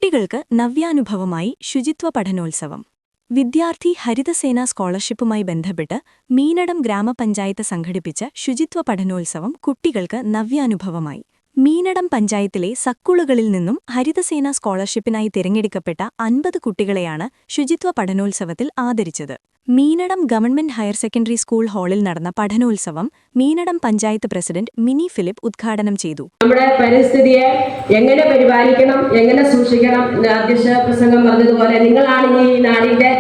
കുട്ടികൾക്ക് നവ്യാനുഭവമായി ശുചിത്വ പഠനോത്സവം. വിദ്യാർത്ഥി ഹരിതസേന സ്കോളർഷിപ്പുമായി ബന്ധപ്പെട്ട് മീനടം ഗ്രാമപഞ്ചായത്ത് സംഘടിപ്പിച്ച ശുചിത്വ പഠനോത്സവം കുട്ടികൾക്ക് നവ്യാനുഭവമായി. മീനടം പഞ്ചായത്തിലെ സക്കുളുകളിൽ നിന്നും ഹരിതസേന സ്കോളർഷിപ്പിനായി തിരഞ്ഞെടുക്കപ്പെട്ട 50 കുട്ടികളെയാണ് ശുചിത്വ പഠനോത്സവത്തിൽ ആദരിച്ചത്. Meenadom government higher secondary school ഹാളിൽ നടന്ന പഠനോത്സവം മീനടം പഞ്ചായത്ത് പ്രസിഡന്റ് മിനി ഫിലിപ്പ് ഉദ്ഘാടനം ചെയ്തു. നമ്മുടെ പരിസ്ഥിതിയെ എങ്ങനെ പരിപാലിക്കണം, എങ്ങനെ സൂക്ഷിക്കണം, അധ്യക്ഷ പ്രസംഗം പറഞ്ഞതുപോലെ നിങ്ങളാണ് ഈ നാടിന്റെ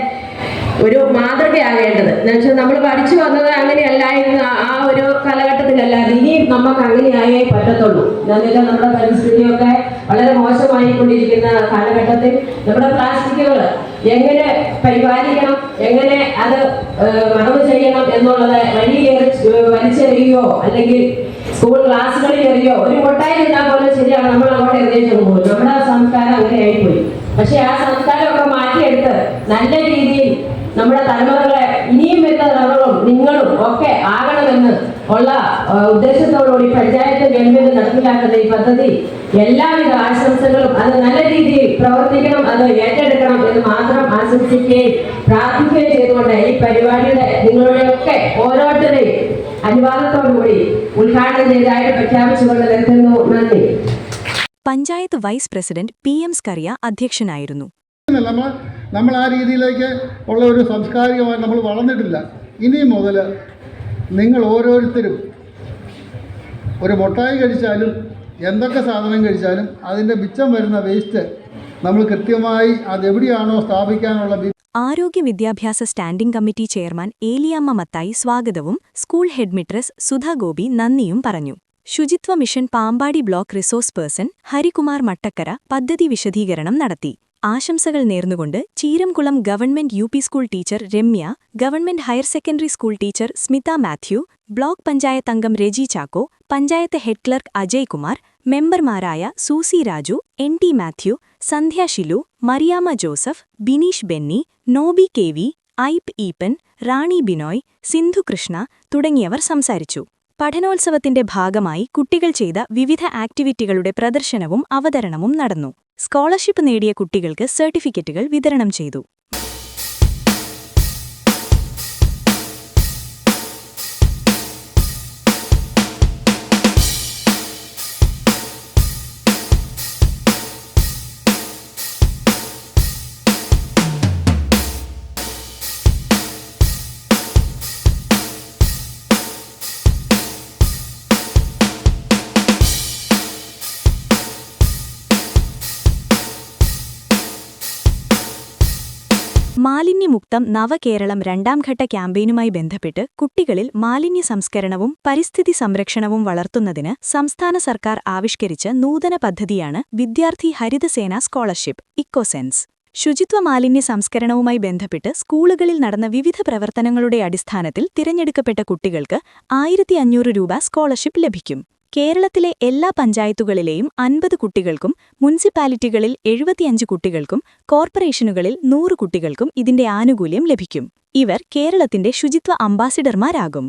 ഒരു മാതൃകയാകേണ്ടത്. എന്നുവെച്ചാൽ നമ്മൾ പഠിച്ചു വന്നത് അങ്ങനെയല്ലായിരുന്നു, ആ ഒരു കാലഘട്ടത്തിലല്ലാതെ ഇനിയും നമുക്ക് അങ്ങനെയായേ പറ്റത്തുള്ളൂ. എന്നുവെച്ചാൽ നമ്മുടെ പരിസ്ഥിതിയൊക്കെ വളരെ മോശമായിക്കൊണ്ടിരിക്കുന്ന കാലഘട്ടത്തിൽ നമ്മുടെ പ്ലാസ്റ്റിക്കുകൾ എങ്ങനെ പരിപാലിക്കണം, എങ്ങനെ അത് മറവ് ചെയ്യണം എന്നുള്ളത് വലിച്ചെറിയോ അല്ലെങ്കിൽ സ്കൂൾ ക്ലാസ്സുകളിൽ എറിയോ, ഒരു കൊട്ടായി ഇട്ടാൽ പോലും ശരിയാണ്, നമ്മൾ അങ്ങോട്ട് എറിഞ്ഞു പോകും. നമ്മുടെ സംസ്കാരം അങ്ങനെ ആയിപ്പോയി. പക്ഷെ ആ സംസ്കാരമൊക്കെ മാറ്റിയെടുത്ത് നല്ല രീതിയിൽ നമ്മുടെ തലമുറകളെ ഇനിയും വരുന്ന തലമുറകളും നിങ്ങളും ഒക്കെ ആകണമെന്ന് ഉള്ള ഉദ്ദേശത്തോടുകൂടി പഞ്ചായത്ത് ഗവൺമെന്റ് നടപ്പിലാക്കുന്ന ഈ പദ്ധതി എല്ലാവിധ ആശംസകളും അത് നല്ല രീതിയിൽ പ്രവർത്തിക്കണം, അത് ഏറ്റെടുക്കണം എന്ന് മാത്രം ആശംസിക്കുകയും പ്രാർത്ഥിക്കുകയും ചെയ്തുകൊണ്ട് ഈ പരിപാടിയുടെ നിങ്ങളുടെയൊക്കെ ഓരോരുത്തരെയും അനുവാദത്തോടുകൂടി ഉദ്ഘാടനം ചെയ്തതായിട്ട് പ്രഖ്യാപിച്ചുകൊണ്ട് നിർത്തുന്നു. നന്ദി. Panchayat vice president PM Scaria അധ്യക്ഷനായിരുന്നു. നമ്മൾ ആ രീതിയിലേക്ക് ഉള്ള ഒരു സാംസ്കാരികമായി നമ്മൾ വളർന്നിട്ടില്ല. ഇനി മുതൽ നിങ്ങൾ ഓരോരുത്തരും ഒരു മുട്ടായി കഴിച്ചാലും എന്തൊക്കെ സാധനം കഴിച്ചാലും അതിൻ്റെ മിച്ചം വരുന്ന വേസ്റ്റ് നമ്മൾ കൃത്യമായി അതെവിടെയാണോ സ്ഥാപിക്കാനുള്ള. ആരോഗ്യ വിദ്യാഭ്യാസ standing committee chairman Eliyamma Mathai സ്വാഗതവും സ്കൂൾ ഹെഡ്മിട്രസ് സുധാ ഗോപി നന്ദിയും പറഞ്ഞു. ശുചിത്വ mission Pampady block resource person Harikumar Mattakkara പദ്ധതി വിശദീകരണം നടത്തി. ആശംസകൾ നേർന്നുകൊണ്ട് Cheeramkulam government UP school teacher Ramya, government higher secondary school teacher Smitha Mathew, block panchayat അംഗം രജി ചാക്കോ, പഞ്ചായത്ത് ഹെഡ് ക്ലർക്ക് അജയ് കുമാർ, മെമ്പർമാരായ Susy Raju, NT Mathew, Sandhya Shilu, Mariamma Joseph, Bineesh Benny, Noby KV, Aipe Eapen, Rani Binoy, Sindhu Krishna തുടങ്ങിയവർ സംസാരിച്ചു. പഠനോത്സവത്തിന്റെ ഭാഗമായി കുട്ടികൾ ചെയ്ത വിവിധ ആക്ടിവിറ്റികളുടെ പ്രദർശനവും അവതരണവും നടന്നു. സ്കോളർഷിപ്പ് നേടിയ കുട്ടികൾക്ക് സർട്ടിഫിക്കറ്റുകൾ വിതരണം ചെയ്തു. മാലിന്യമുക്തം നവകേരളം 2ാം ഘട്ട ക്യാമ്പയിനുമായി ബന്ധപ്പെട്ട് കുട്ടികളിൽ മാലിന്യ സംസ്കരണവും പരിസ്ഥിതി സംരക്ഷണവും വളർത്തുന്നതിന് സംസ്ഥാന സർക്കാർ ആവിഷ്കരിച്ച നൂതന പദ്ധതിയാണ് വിദ്യാർത്ഥി ഹരിതസേന സ്കോളർഷിപ്പ് ഇക്കോസെൻസ്. ശുചിത്വ മാലിന്യ സംസ്കരണവുമായി ബന്ധപ്പെട്ട് സ്കൂളുകളിൽ നടന്ന വിവിധ പ്രവർത്തനങ്ങളുടെ അടിസ്ഥാനത്തിൽ തിരഞ്ഞെടുക്കപ്പെട്ട കുട്ടികൾക്ക് 1500 രൂപ സ്കോളർഷിപ്പ് ലഭിക്കും. കേരളത്തിലെ എല്ലാ പഞ്ചായത്തുകളിലെയും 50 കുട്ടികൾക്കും മുനിസിപ്പാലിറ്റികളിൽ 75 കുട്ടികൾക്കും കോർപ്പറേഷനുകളിൽ 100 കുട്ടികൾക്കും ഇതിന്റെ ആനുകൂല്യം ലഭിക്കും. ഇവർ കേരളത്തിന്റെ ശുചിത്വ അംബാസിഡർമാരാകും.